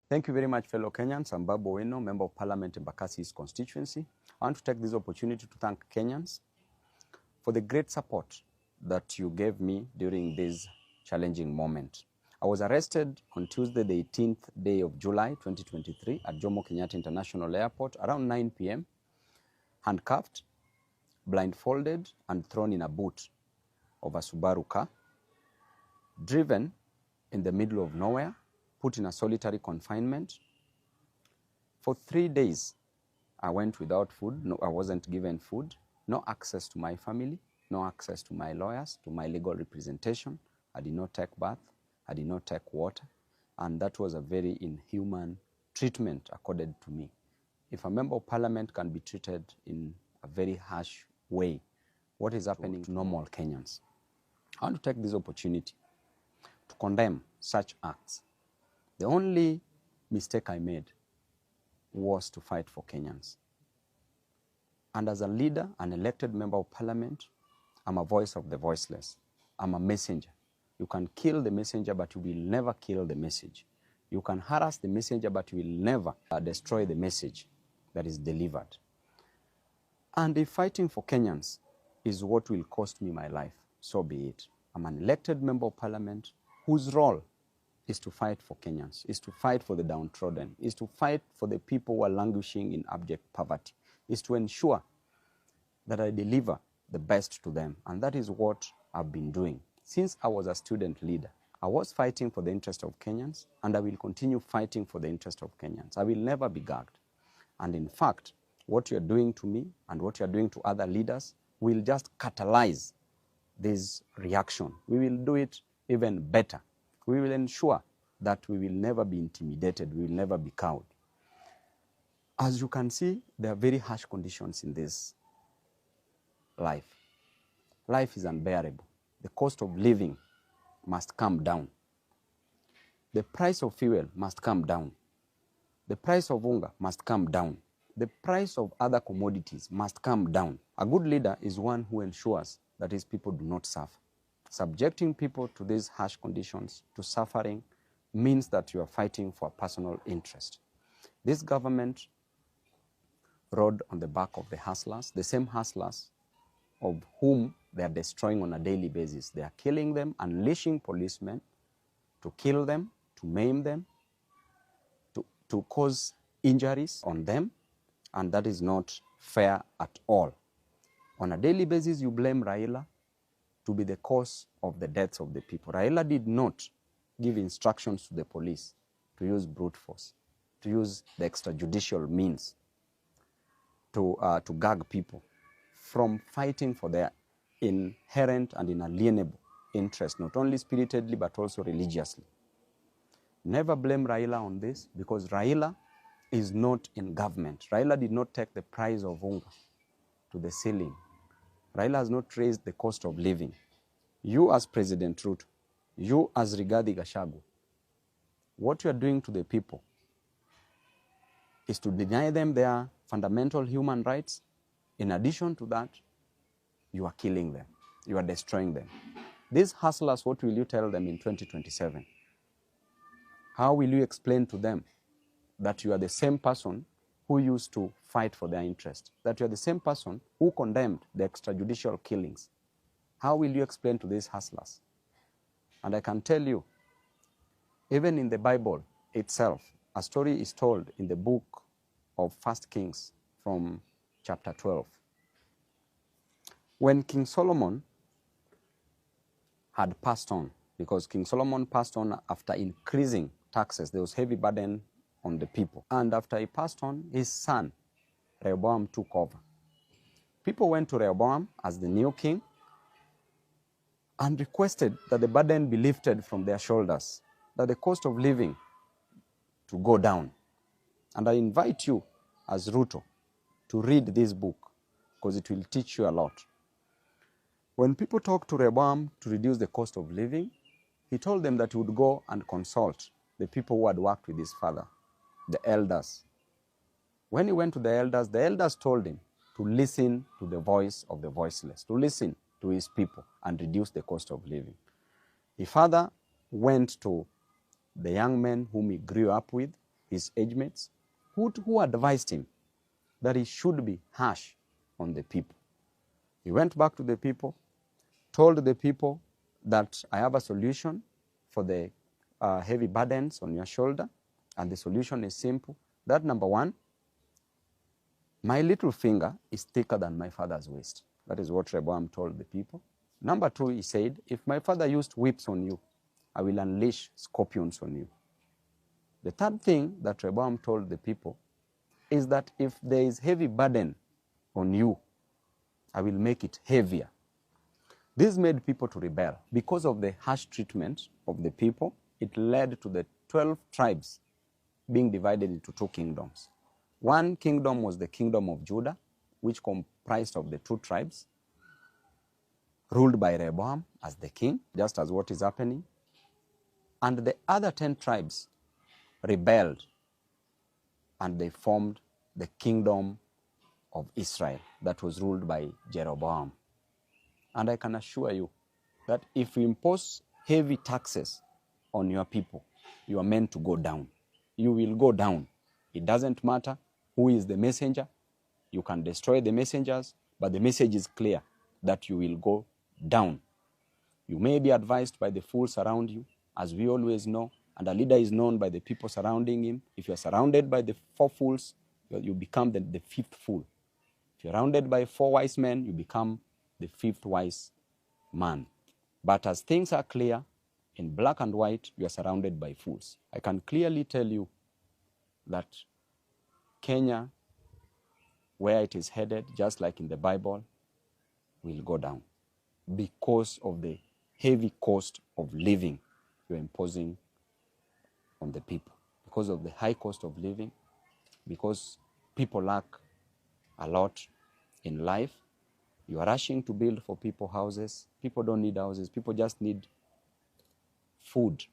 Thank you very much, fellow Kenyans. I'm Babu Owino, Member of Parliament in Embakasi East constituency. I want to take this opportunity to thank Kenyans for the great support that you gave me during this challenging moment. I was arrested on Tuesday, the 18th day of July, 2023 at 𝐭𝐿𝐻𝐵 International Airport around 9 p.m., handcuffed, blindfolded, and thrown in a boot of a Subaru car, driven in the middle of nowhere, put in a solitary confinement. For 3 days, I went without food. No, I wasn't given food, no access to my family, no access to my lawyers, to my legal representation. I did not take bath, I did not take water, and that was a very inhuman treatment accorded to me. If a member of parliament can be treated in a very harsh way, what is happening to normal Kenyans? I want to take this opportunity to condemn such acts. The only mistake I made was to fight for Kenyans. And as a leader, an elected member of parliament, I'm a voice of the voiceless. I'm a messenger. You can kill the messenger, but you will never kill the message. You can harass the messenger, but you will never destroy the message that is delivered. And if fighting for Kenyans is what will cost me my life, so be it. I'm an elected member of parliament whose role is to fight for Kenyans, is to fight for the downtrodden, is to fight for the people who are languishing in abject poverty, is to ensure that I deliver the best to them. And that is what I've been doing. Since I was a student leader, I was fighting for the interest of Kenyans, and I will continue fighting for the interest of Kenyans. I will never be gagged. And in fact, what you're doing to me and what you're doing to other leaders will just catalyze this reaction. We will do it even better. We will ensure that we will never be intimidated, we will never be cowed. As you can see, there are very harsh conditions in this life. Life is unbearable. The cost of living must come down. The price of fuel must come down. The price of hunger must come down. The price of other commodities must come down. A good leader is one who ensures that his people do not suffer. Subjecting people to these harsh conditions, to suffering, means that you are fighting for personal interest. This government rode on the back of the hustlers, the same hustlers of whom they are destroying on a daily basis. They are killing them, unleashing policemen to kill them, to maim them, to cause injuries on them, and that is not fair at all. On a daily basis, you blame Raila to be the cause of the deaths of the people. Raila did not give instructions to the police to use brute force, to use the extrajudicial means to gag people from fighting for their inherent and inalienable interest, not only spiritedly but also religiously. Never blame Raila on this, because Raila is not in government. Raila did not take the price of hunger to the ceiling. Raila has not raised the cost of living. You as President Ruto, you as 𝐟𝐢𝐬𝐵 𝐿𝐻𝐵, what you are doing to the people is to deny them their fundamental human rights. In addition to that, you are killing them. You are destroying them. These hustlers, what will you tell them in 2027? How will you explain to them that you are the same person who used to fight for their interest, that you are the same person who condemned the extrajudicial killings? How will you explain to these hustlers? And I can tell you, even in the Bible itself, a story is told in the book of 1 Kings from chapter 12. When King Solomon had passed on, because King Solomon passed on after increasing taxes, there was heavy burden on the people. And after he passed on, his son, Rehoboam, took over. People went to Rehoboam as the new king and requested that the burden be lifted from their shoulders, that the cost of living to go down. And I invite you as Ruto to read this book, because it will teach you a lot. When people talked to Rehoboam to reduce the cost of living, he told them that he would go and consult the people who had worked with his father, the elders. When he went to the elders told him to listen to the voice of the voiceless, to listen to his people and reduce the cost of living. He further went to the young men whom he grew up with his age mates, who advised him that he should be harsh on the people. He went back to the people, told the people that I have a solution for the heavy burdens on your shoulder, and the solution is simple. That number one, my little finger is thicker than my father's waist. That is what Rehoboam told the people. Number two, he said, if my father used whips on you, I will unleash scorpions on you. The third thing that Rehoboam told the people is that if there is heavy burden on you, I will make it heavier. This made people to rebel. Because of the harsh treatment of the people, it led to the 12 tribes being divided into two kingdoms. One kingdom was the kingdom of Judah, which comprised of the two tribes, ruled by Rehoboam as the king, just as what is happening. And the other 10 tribes rebelled, and they formed the kingdom of Israel that was ruled by Jeroboam. And I can assure you that if you impose heavy taxes on your people, you are meant to go down. You will go down. It doesn't matter who is the messenger. You can destroy the messengers, but the message is clear that you will go down. You may be advised by the fools around you, as we always know, and a leader is known by the people surrounding him. If you are surrounded by the 4 fools, you become the 5th fool. If you're surrounded by 4 wise men, you become the 5th wise man. But as things are clear, in black and white, you are surrounded by fools. I can clearly tell you that Kenya, where it is headed, just like in the Bible, will go down because of the heavy cost of living you're imposing on the people. Because of the high cost of living, because people lack a lot in life, you are rushing to build for people houses. People don't need houses. People just need food.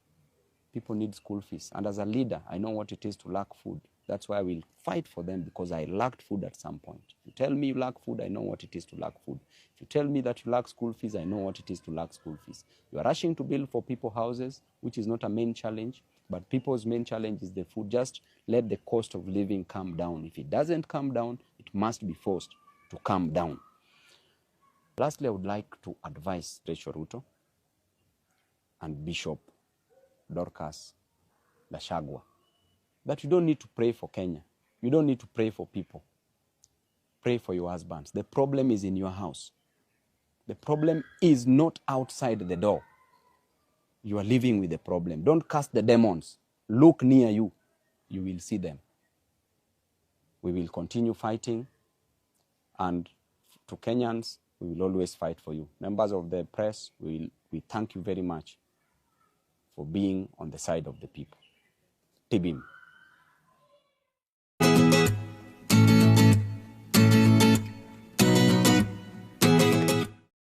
People need school fees. And as a leader, I know what it is to lack food. That's why I will fight for them, because I lacked food at some point. If you tell me you lack food, I know what it is to lack food. If you tell me that you lack school fees, I know what it is to lack school fees. You are rushing to build for people houses, which is not a main challenge, but people's main challenge is the food. Just let the cost of living come down. If it doesn't come down, it must be forced to come down. Lastly, I would like to advise Rachel Ruto and Bishop Dorcas Gachagua that you don't need to pray for Kenya. You don't need to pray for people. Pray for your husbands. The problem is in your house. The problem is not outside the door. You are living with the problem. Don't cast the demons. Look near you. You will see them. We will continue fighting, and to Kenyans, we will always fight for you. Members of the press, we thank you very much for being on the side of the people. Tibim.